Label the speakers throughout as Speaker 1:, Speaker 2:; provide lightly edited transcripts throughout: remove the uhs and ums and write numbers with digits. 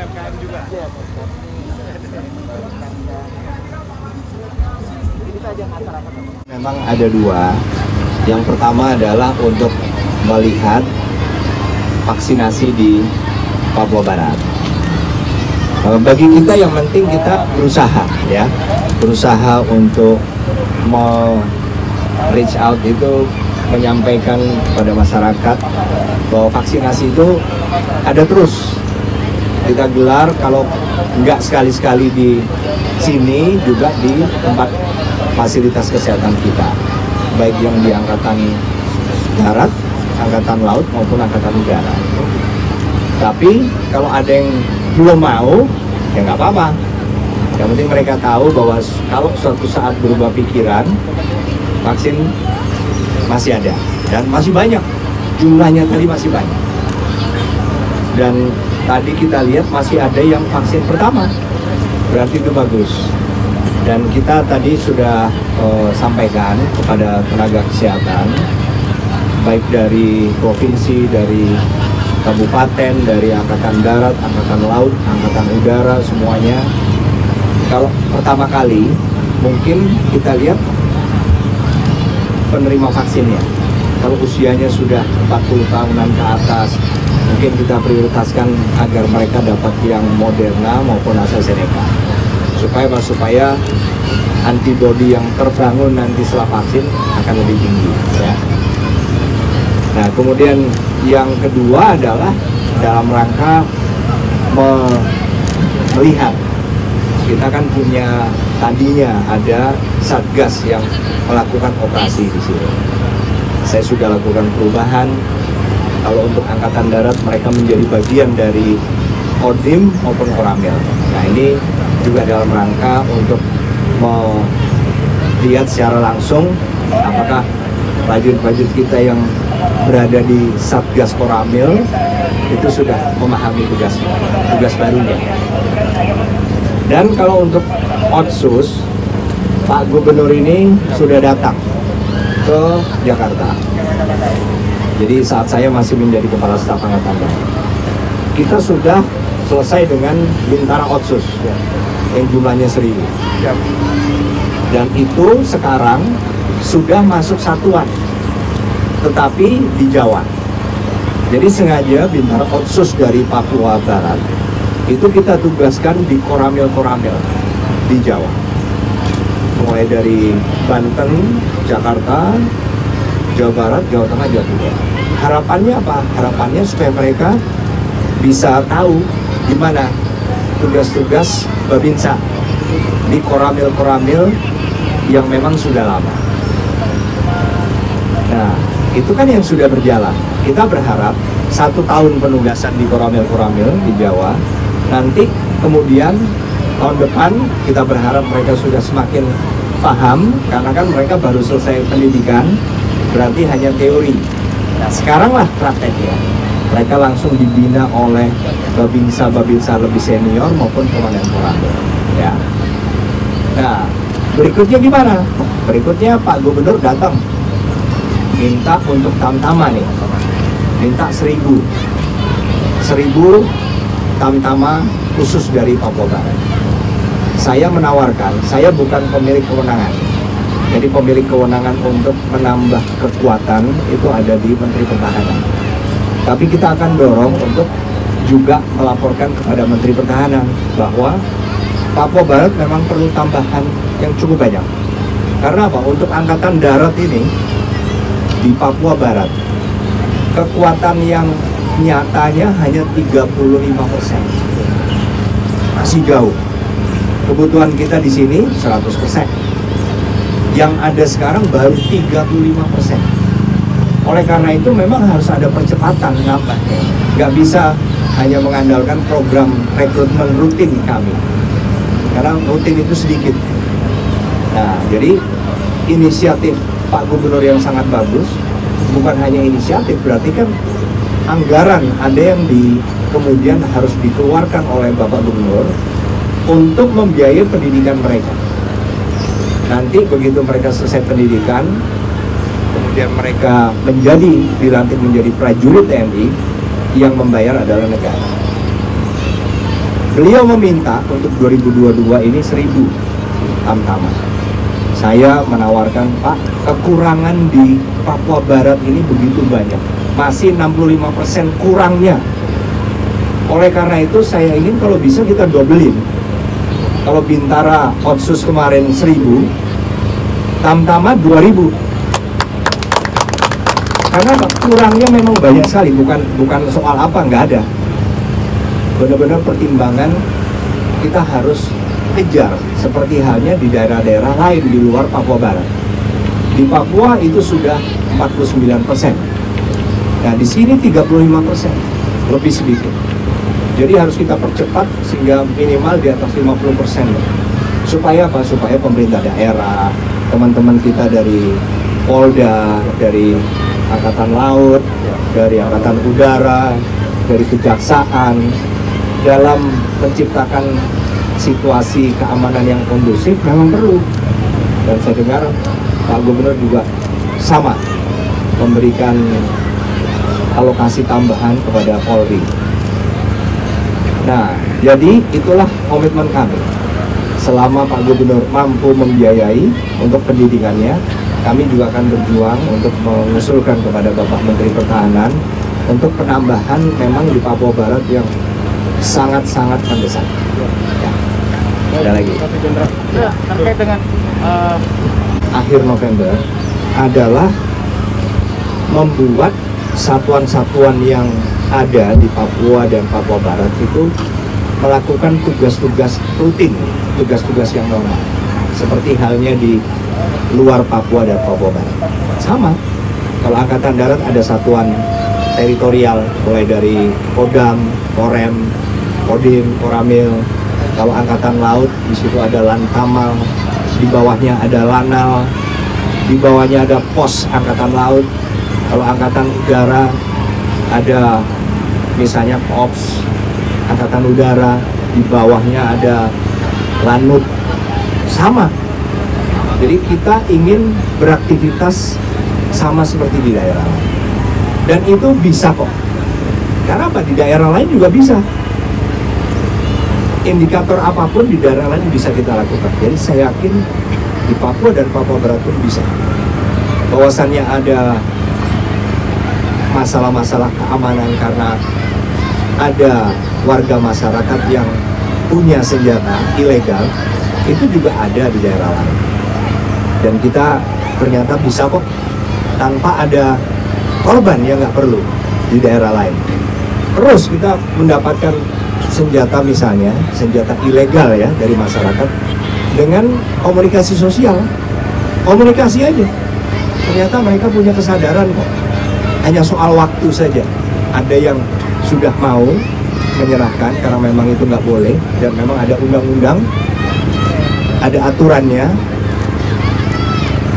Speaker 1: UMKM juga.
Speaker 2: Iya, kita ajak masyarakat.
Speaker 3: Memang ada dua. Yang pertama adalah untuk melihat vaksinasi di Papua Barat. Bagi kita yang penting kita berusaha ya, berusaha untuk reach out itu, menyampaikan pada masyarakat bahwa vaksinasi itu ada terus. Kita gelar, kalau nggak sekali-sekali di sini juga di tempat fasilitas kesehatan kita, baik yang di Angkatan Darat, Angkatan Laut maupun Angkatan Udara. Tapi kalau ada yang belum mau, ya nggak apa-apa. Yang penting mereka tahu bahwa kalau suatu saat berubah pikiran, vaksin masih ada dan masih banyak, jumlahnya tadi masih banyak. Dan tadi kita lihat masih ada yang vaksin pertama, berarti itu bagus. Dan kita tadi sudah sampaikan kepada tenaga kesehatan, baik dari provinsi, dari kabupaten, dari Angkatan Darat, Angkatan Laut, Angkatan Udara, semuanya. Kalau pertama kali, mungkin kita lihat penerima vaksinnya. Kalau usianya sudah 40 tahunan ke atas, mungkin kita prioritaskan agar mereka dapat yang Moderna maupun AstraZeneca. Supaya antibodi yang terbangun nanti setelah vaksin akan lebih tinggi. Ya. Nah, kemudian yang kedua adalah dalam rangka melihat, kita kan punya tadinya ada satgas yang melakukan operasi di sini. Saya sudah lakukan perubahan. Kalau untuk Angkatan Darat mereka menjadi bagian dari Kodim maupun Koramil. Nah, ini juga dalam rangka untuk melihat secara langsung apakah prajurit-prajurit kita yang berada di Satgas Koramil itu sudah memahami tugas barunya. Dan kalau untuk Otsus, Pak Gubernur ini sudah datang ke Jakarta. Jadi saat saya masih menjadi Kepala Staf Angkatan Darat, kita sudah selesai dengan Bintara Otsus yang jumlahnya 1000. Dan itu sekarang sudah masuk satuan, tetapi di Jawa. Jadi sengaja Bintara Otsus dari Papua Barat itu kita tugaskan di Koramil-Koramil di Jawa, mulai dari Banten, Jakarta, Jawa Barat, Jawa Tengah, Jawa Timur. Harapannya apa? Harapannya supaya mereka bisa tahu di mana tugas-tugas Babinsa di Koramil-Koramil yang memang sudah lama. Nah, itu kan yang sudah berjalan. Kita berharap 1 tahun penugasan di Koramil-Koramil di Jawa, nanti kemudian tahun depan kita berharap mereka sudah semakin paham, karena kan mereka baru selesai pendidikan, berarti hanya teori. Nah, sekaranglah prakteknya. Mereka langsung dibina oleh Babinsa lebih senior maupun Komandan Koramil. Ya. Nah, berikutnya gimana? Berikutnya Pak Gubernur datang minta untuk tamtama nih, minta 1000 tamtama khusus dari Papua Barat. Saya menawarkan, saya bukan pemilik kewenangan. Jadi pemilik kewenangan untuk menambah kekuatan itu ada di Menteri Pertahanan. Tapi kita akan dorong untuk juga melaporkan kepada Menteri Pertahanan bahwa Papua Barat memang perlu tambahan yang cukup banyak. Karena apa? Untuk Angkatan Darat ini di Papua Barat, kekuatan yang nyatanya hanya 35%. Masih jauh. Kebutuhan kita di sini 100%. Yang ada sekarang baru 35%. Oleh karena itu memang harus ada percepatan nambahnya. Nggak bisa hanya mengandalkan program rekrutmen rutin kami. Karena rutin itu sedikit. Nah, jadi inisiatif Pak Gubernur yang sangat bagus, bukan hanya inisiatif, berarti kan anggaran ada yang kemudian harus dikeluarkan oleh Bapak Gubernur untuk membiayai pendidikan mereka. Nanti begitu mereka selesai pendidikan, kemudian mereka dilantik menjadi prajurit TNI, yang membayar adalah negara. Beliau meminta untuk 2022 ini 1000 tamtama. Saya menawarkan, Pak, kekurangan di Papua Barat ini begitu banyak, masih 65% kurangnya. Oleh karena itu saya ingin kalau bisa kita dobelin. Kalau Bintara Otsus kemarin 1000, tamtama 2000. Karena kurangnya memang banyak sekali, bukan soal apa, nggak ada. Benar-benar pertimbangan kita harus kejar, seperti halnya di daerah-daerah lain di luar Papua Barat. Di Papua itu sudah 49%. Nah, di sini 35%, lebih sedikit. Jadi harus kita percepat sehingga minimal di atas 50%. Supaya apa? Supaya pemerintah daerah, teman-teman kita dari Polda, dari Angkatan Laut, dari Angkatan Udara, dari Kejaksaan, dalam menciptakan situasi keamanan yang kondusif memang perlu. Dan saya dengar Pak Gubernur juga sama memberikan alokasi tambahan kepada Polri. Nah, jadi itulah komitmen kami. Selama Pak Gubernur mampu membiayai untuk pendidikannya, kami juga akan berjuang untuk mengusulkan kepada Bapak Menteri Pertahanan untuk penambahan memang di Papua Barat yang sangat-sangat mendesak. Ya. Ada lagi.
Speaker 1: Ya, terkait dengan
Speaker 3: akhir November adalah membuat satuan-satuan yang ada di Papua dan Papua Barat itu melakukan tugas-tugas rutin, tugas-tugas yang normal, seperti halnya di luar Papua dan Papua Barat. Sama, kalau Angkatan Darat ada satuan teritorial, mulai dari Kodam, Korem, Kodim, Koramil. Kalau Angkatan Laut, di situ ada Lantamal, di bawahnya ada Lanal, di bawahnya ada Pos Angkatan Laut. Kalau Angkatan Udara ada misalnya Ops Angkatan Udara, di bawahnya ada Lanut. Sama. Jadi kita ingin beraktivitas sama seperti di daerah lain. Dan itu bisa kok. Karena apa? Di daerah lain juga bisa. Indikator apapun di daerah lain bisa kita lakukan. Jadi saya yakin di Papua dan Papua Barat pun bisa. Bahwasannya ada masalah-masalah keamanan karena ada warga masyarakat yang punya senjata ilegal, itu juga ada di daerah lain. Dan kita ternyata bisa kok tanpa ada korban yang nggak perlu di daerah lain. Terus kita mendapatkan senjata misalnya, senjata ilegal ya dari masyarakat dengan komunikasi sosial. Komunikasi aja. Ternyata mereka punya kesadaran kok. Hanya soal waktu saja. Ada yang sudah mau menyerahkan karena memang itu nggak boleh dan memang ada undang-undang, ada aturannya.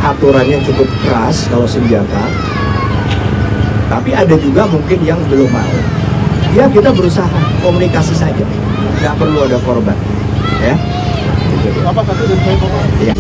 Speaker 3: Aturannya cukup keras kalau senjata. Tapi ada juga mungkin yang belum mau. Ya kita berusaha komunikasi saja, nggak perlu ada korban, ya.
Speaker 1: apa satu dan saya Bapak?
Speaker 3: Ya.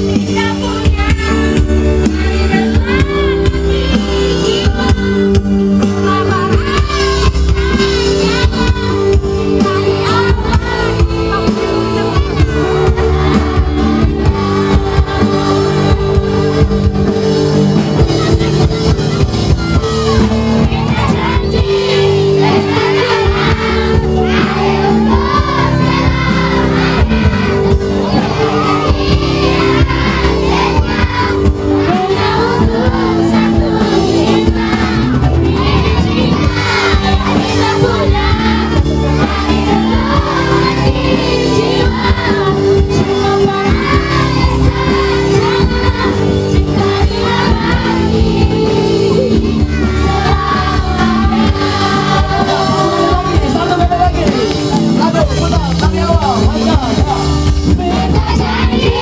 Speaker 2: Janji